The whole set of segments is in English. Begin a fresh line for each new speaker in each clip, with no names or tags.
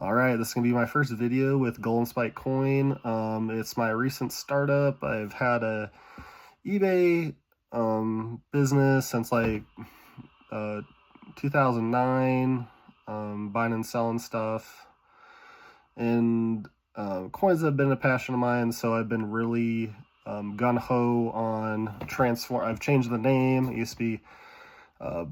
All right, this is gonna be my first video with Golden Spike Coin. It's my recent startup. I've had a eBay business since like uh, 2009, buying and selling stuff, and coins have been a passion of mine. So I've been really gun ho on transform. I've changed the name. It used to be uh,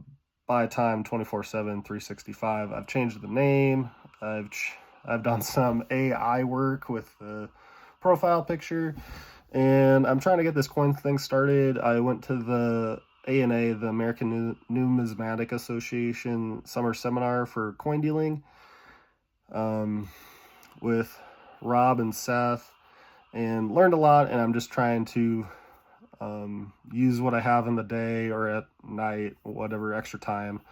Buy Time 24/7 365. I've changed the name. I've done some AI work with the profile picture, and I'm trying to get this coin thing started. I went to the ANA, the American Numismatic Association summer seminar for coin dealing with Rob and Seth, and learned a lot. And I'm just trying to use what I have in the day or at night, whatever extra time,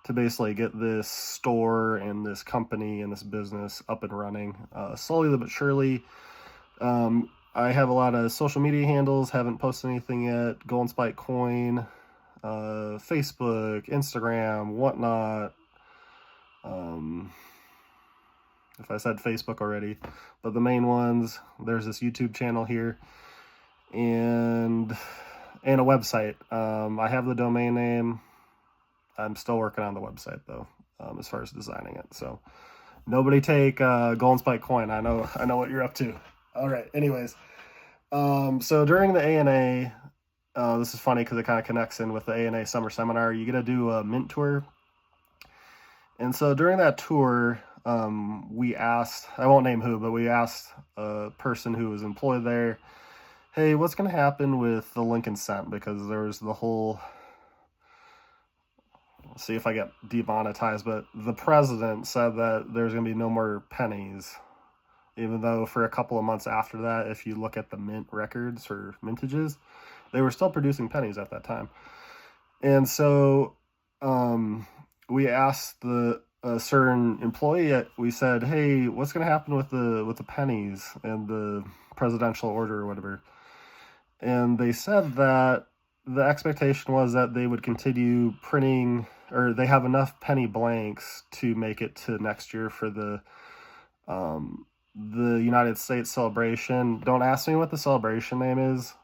to basically get this store and this company and this business up and running slowly but surely. I have a lot of social media handles, haven't posted anything yet. Golden Spike Coin, Facebook, Instagram, whatnot. If I said Facebook already, but the main ones, there's this YouTube channel here and a website. I have the domain name. I'm still working on the website though, as far as designing it. So nobody take Golden Spike Coin. I know what you're up to. All right. Anyways, so during the ANA, this is funny because it kind of connects in with the ANA summer seminar. You get to do a mint tour, and so during that tour, we asked, I won't name who, but we asked a person who was employed there, hey, what's going to happen with the Lincoln cent? Because there was the whole, let's see if I get demonetized, but the president said that there's going to be no more pennies, even though for a couple of months after that, if you look at the mint records or mintages, they were still producing pennies at that time. And so we asked a certain employee, we said, hey, what's going to happen with the pennies and the presidential order or whatever? And they said that the expectation was that they would continue printing, or they have enough penny blanks to make it to next year for the United States celebration. Don't ask me what the celebration name is.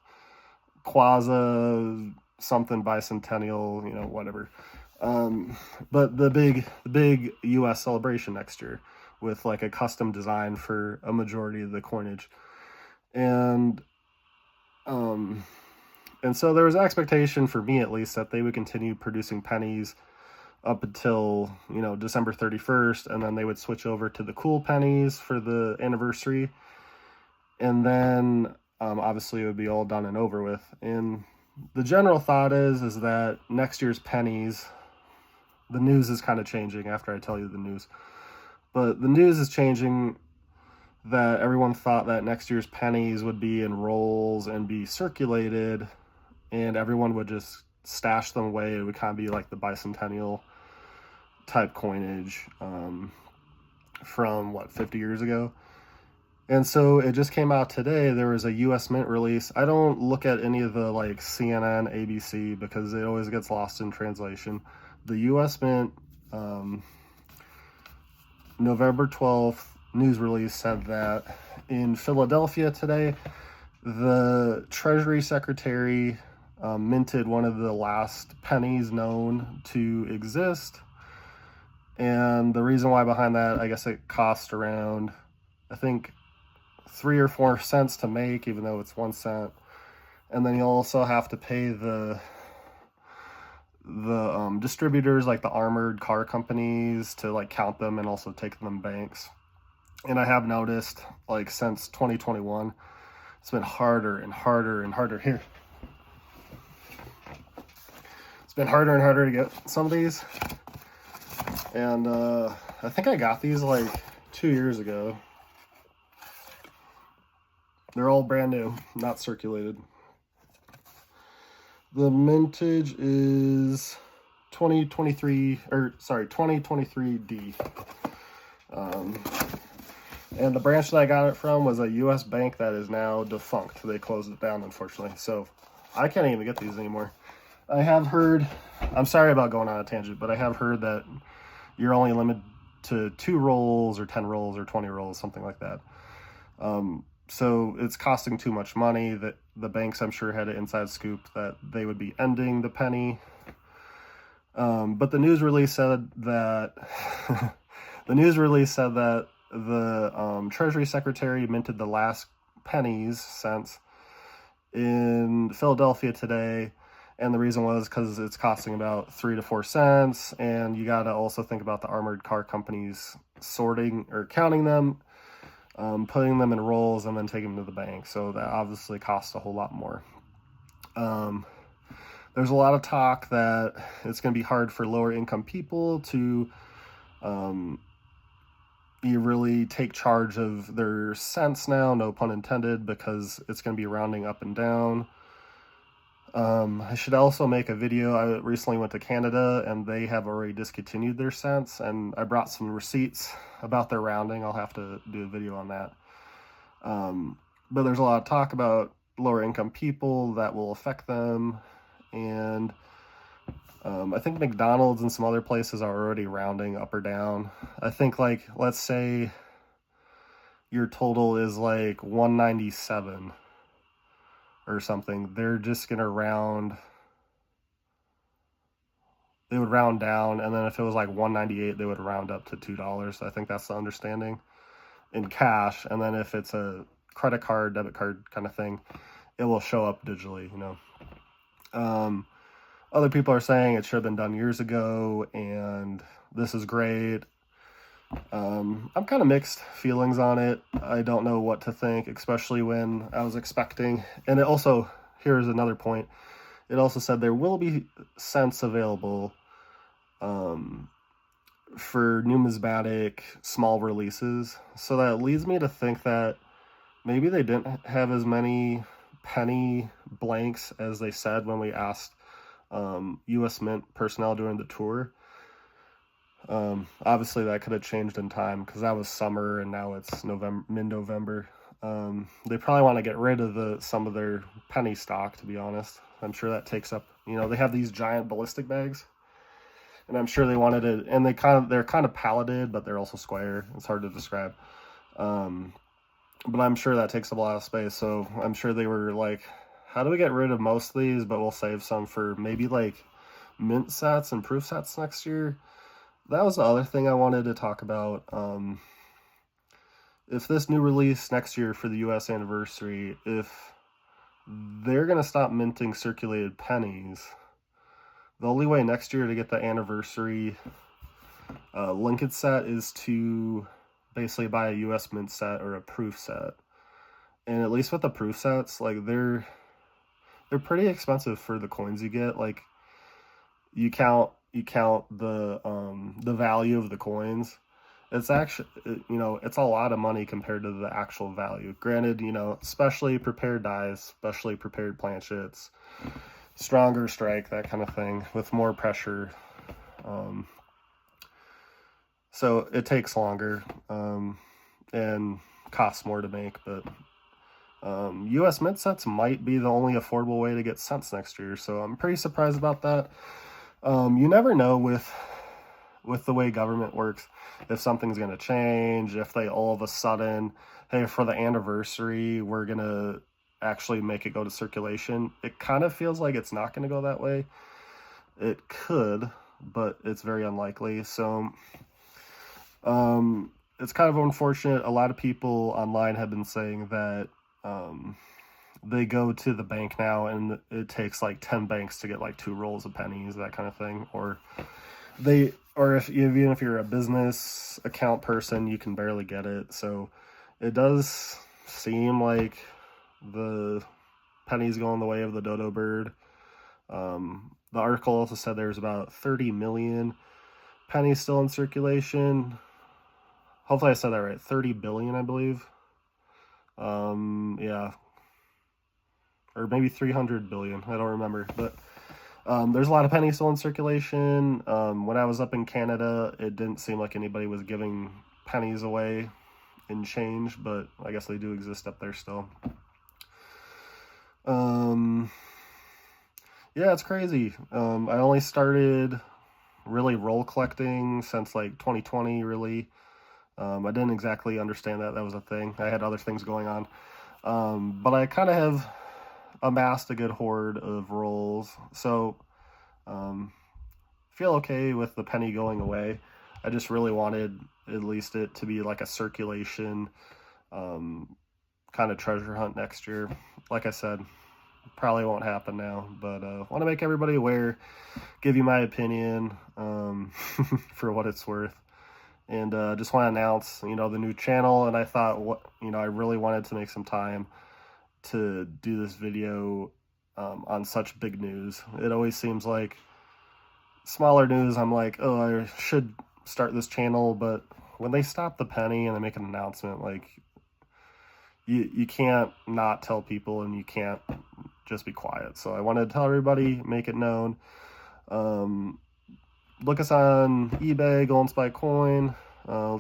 Quasi something bicentennial, whatever. But the big U.S. celebration next year with like a custom design for a majority of the coinage, and so there was an expectation for me at least that they would continue producing pennies up until December 31st, and then they would switch over to the cool pennies for the anniversary, and then obviously it would be all done and over with. And the general thought is that next year's pennies, the news is kind of changing after I tell you the news, but the news is changing that everyone thought that next year's pennies would be in rolls and be circulated, and everyone would just stash them away. It would kind of be like the bicentennial type coinage from 50 years ago. And so it just came out today. There was a US Mint release. I don't look at any of the like CNN, ABC, because it always gets lost in translation. The US Mint November 12th news release said that in Philadelphia today, the Treasury Secretary minted one of the last pennies known to exist. And the reason why behind that, I guess it cost around, I think, 3 or 4 cents to make, even though it's 1 cent. And then you also have to pay the distributors, like the armored car companies, to like count them and also take them banks. And I have noticed, like, since 2021, it's been harder and harder and harder here. It's been harder and harder to get some of these. And I think I got these like 2 years ago. They're all brand new, not circulated. The mintage is 2023D. And the branch that I got it from was a U.S. bank that is now defunct. They closed it down, unfortunately. So I can't even get these anymore. I have heard, I'm sorry about going on a tangent, but I have heard that you're only limited to 2 rolls or 10 rolls or 20 rolls, something like that. So it's costing too much money. That the banks, I'm sure, had an inside scoop that they would be ending the penny. But the news release said that the Treasury Secretary minted the last cents in Philadelphia today, and the reason was because it's costing about 3 to 4 cents, and you got to also think about the armored car companies sorting or counting them, putting them in rolls, and then taking them to the bank. So that obviously costs a whole lot more. There's a lot of talk that it's going to be hard for lower income people to you really take charge of their cents now, no pun intended, because it's going to be rounding up and down. I should also make a video. I recently went to Canada and they have already discontinued their cents, and I brought some receipts about their rounding. I'll have to do a video on that. But there's a lot of talk about lower income people that will affect them, and I think McDonald's and some other places are already rounding up or down. I think, like, let's say your total is like 197 or something. They're just going to round. They would round down, and then if it was like 198, they would round up to $2. I think that's the understanding in cash. And then if it's a credit card, debit card kind of thing, it will show up digitally, you know. Other people are saying it should have been done years ago, and this is great. I'm kind of mixed feelings on it. I don't know what to think, especially when I was expecting. And it also, here's another point. It also said there will be cents available for numismatic small releases. So that leads me to think that maybe they didn't have as many penny blanks as they said when we asked U.S. Mint personnel during the tour. Obviously that could have changed in time because that was summer and now it's mid-November. They probably want to get rid of some of their penny stock, to be honest. I'm sure that takes up, you know, they have these giant ballistic bags, and I'm sure they wanted it, and they're kind of palleted, but they're also square. It's hard to describe. But I'm sure that takes up a lot of space, so I'm sure they were like, how do we get rid of most of these, but we'll save some for maybe like mint sets and proof sets next year? That was the other thing I wanted to talk about. If this new release next year for the US anniversary, if they're going to stop minting circulated pennies, the only way next year to get the anniversary Lincoln set is to basically buy a US Mint set or a proof set. And at least with the proof sets, like they're pretty expensive for the coins you get. Like you count the value of the coins. It's actually, you know, it's a lot of money compared to the actual value. Granted, you know, specially prepared dies, specially prepared planchets, stronger strike, that kind of thing, with more pressure. So it takes longer and costs more to make, but US Mint sets might be the only affordable way to get cents next year, so I'm pretty surprised about that. You never know with the way government works, if something's going to change, if they all of a sudden, hey, for the anniversary, we're going to actually make it go to circulation. It kind of feels like it's not going to go that way. It could, but it's very unlikely. So it's kind of unfortunate. A lot of people online have been saying that they go to the bank now and it takes like 10 banks to get like 2 rolls of pennies, that kind of thing. Or even if you're a business account person, you can barely get it. So it does seem like the pennies going the way of the dodo bird. The article also said there's about 30 million pennies still in circulation. Hopefully I said that right. 30 billion, I believe. Yeah. Or maybe 300 billion. I don't remember. But there's a lot of pennies still in circulation. When I was up in Canada, it didn't seem like anybody was giving pennies away in change, but I guess they do exist up there still. Yeah, it's crazy. I only started really roll collecting since like 2020, really. I didn't exactly understand that was a thing. I had other things going on. But I kind of have amassed a good hoard of rolls. So, feel okay with the penny going away. I just really wanted at least it to be like a circulation kind of treasure hunt next year. Like I said, probably won't happen now, but want to make everybody aware, give you my opinion for what it's worth. And just want to announce, the new channel. And I thought, I really wanted to make some time to do this video on such big news. It always seems like smaller news, I'm like, oh, I should start this channel, but when they stop the penny and they make an announcement, like, you can't not tell people, and you can't just be quiet. So I wanted to tell everybody, make it known. Look us on eBay, Golden Spike Coin.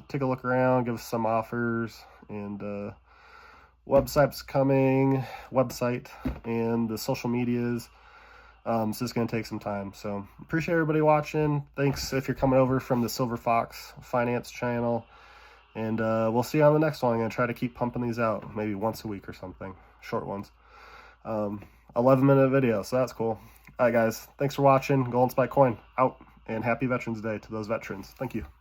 Take a look around, give us some offers, and website, and the social medias. So it's going to take some time. So appreciate everybody watching. Thanks if you're coming over from the Silver Fox Finance channel. And we'll see you on the next one. I'm going to try to keep pumping these out maybe once a week or something. Short ones. 11-minute video, so that's cool. All right, guys. Thanks for watching. Golden Spike Coin out. And happy Veterans Day to those veterans. Thank you.